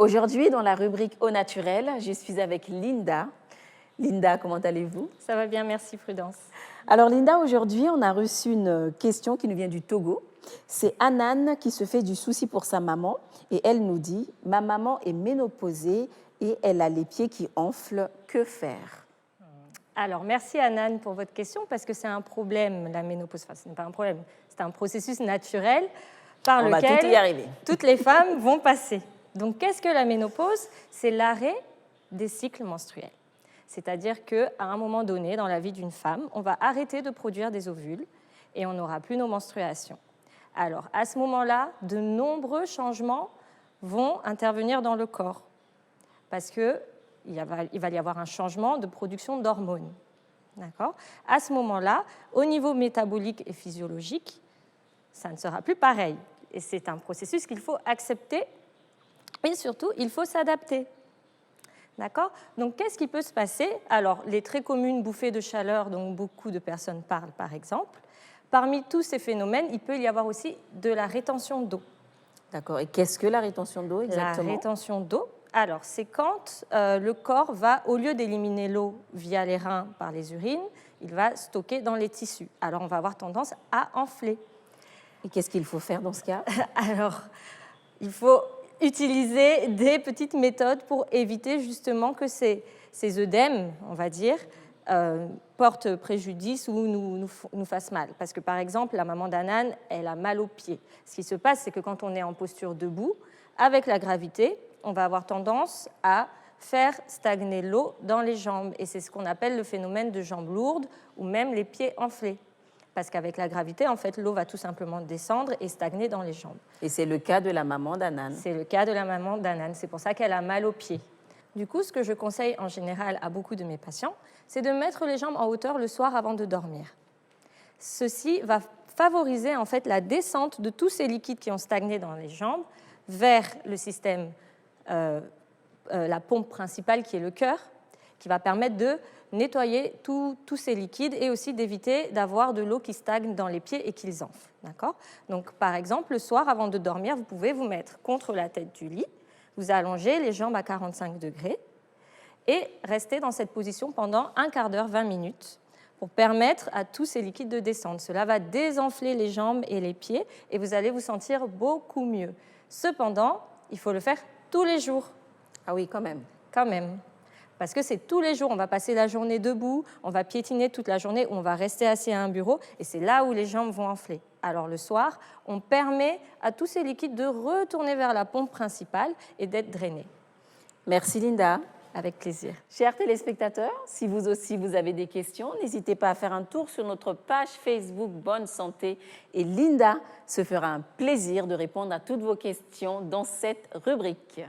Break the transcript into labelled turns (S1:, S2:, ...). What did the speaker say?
S1: Aujourd'hui, dans la rubrique Au naturel, je suis avec Linda. Linda, comment allez-vous?
S2: Ça va bien, merci Prudence.
S1: Alors Linda, aujourd'hui, on a reçu une question qui nous vient du Togo. C'est Anan qui se fait du souci pour sa maman et elle nous dit « Ma maman est ménopausée et elle a les pieds qui enflent, que faire ?»
S2: Alors, merci Anan pour votre question parce que c'est un problème, la ménopause. Enfin, ce n'est pas un problème, c'est un processus naturel par lequel toutes les femmes vont passer. Donc, qu'est-ce que la ménopause? C'est l'arrêt des cycles menstruels. C'est-à-dire qu'à un moment donné, dans la vie d'une femme, on va arrêter de produire des ovules et on n'aura plus nos menstruations. Alors, à ce moment-là, de nombreux changements vont intervenir dans le corps parce qu'il va y avoir un changement de production d'hormones. D'accord ? À ce moment-là, au niveau métabolique et physiologique, ça ne sera plus pareil. Et c'est un processus qu'il faut accepter et surtout, il faut s'adapter. D'accord ? Donc, qu'est-ce qui peut se passer? Alors, les très communes bouffées de chaleur dont beaucoup de personnes parlent, par exemple. Parmi tous ces phénomènes, il peut y avoir aussi de la rétention d'eau.
S1: D'accord. Et qu'est-ce que la rétention d'eau exactement?
S2: La rétention d'eau, alors, c'est quand le corps va, au lieu d'éliminer l'eau via les reins par les urines, il va stocker dans les tissus. Alors, on va avoir tendance à enfler.
S1: Et qu'est-ce qu'il faut faire dans ce cas?
S2: Alors, il faut utiliser des petites méthodes pour éviter justement que ces œdèmes, on va dire, portent préjudice ou nous fassent mal. Parce que, par exemple, la maman d'Anan, elle a mal aux pieds. Ce qui se passe, c'est que quand on est en posture debout, avec la gravité, on va avoir tendance à faire stagner l'eau dans les jambes. Et c'est ce qu'on appelle le phénomène de jambes lourdes ou même les pieds enflés. Parce qu'avec la gravité, en fait, l'eau va tout simplement descendre et stagner dans les jambes.
S1: Et c'est le cas de la maman d'Anan.
S2: C'est le cas de la maman d'Anan. C'est pour ça qu'elle a mal aux pieds. Du coup, ce que je conseille en général à beaucoup de mes patients, c'est de mettre les jambes en hauteur le soir avant de dormir. Ceci va favoriser en fait la descente de tous ces liquides qui ont stagné dans les jambes vers le système, la pompe principale qui est le cœur, qui va permettre de nettoyer tous ces liquides et aussi d'éviter d'avoir de l'eau qui stagne dans les pieds et qu'ils enflent. D'accord ? Donc, par exemple, le soir, avant de dormir, vous pouvez vous mettre contre la tête du lit, vous allongez les jambes à 45 degrés et rester dans cette position pendant un quart d'heure, 20 minutes, pour permettre à tous ces liquides de descendre. Cela va désenfler les jambes et les pieds et vous allez vous sentir beaucoup mieux. Cependant, il faut le faire tous les jours.
S1: Ah oui, quand même.
S2: Quand même. Parce que c'est tous les jours, on va passer la journée debout, on va piétiner toute la journée, on va rester assis à un bureau, et c'est là où les jambes vont enfler. Alors le soir, on permet à tous ces liquides de retourner vers la pompe principale et d'être drainés.
S1: Merci Linda.
S2: Avec plaisir.
S1: Chers téléspectateurs, si vous aussi vous avez des questions, n'hésitez pas à faire un tour sur notre page Facebook Bonne Santé et Linda se fera un plaisir de répondre à toutes vos questions dans cette rubrique.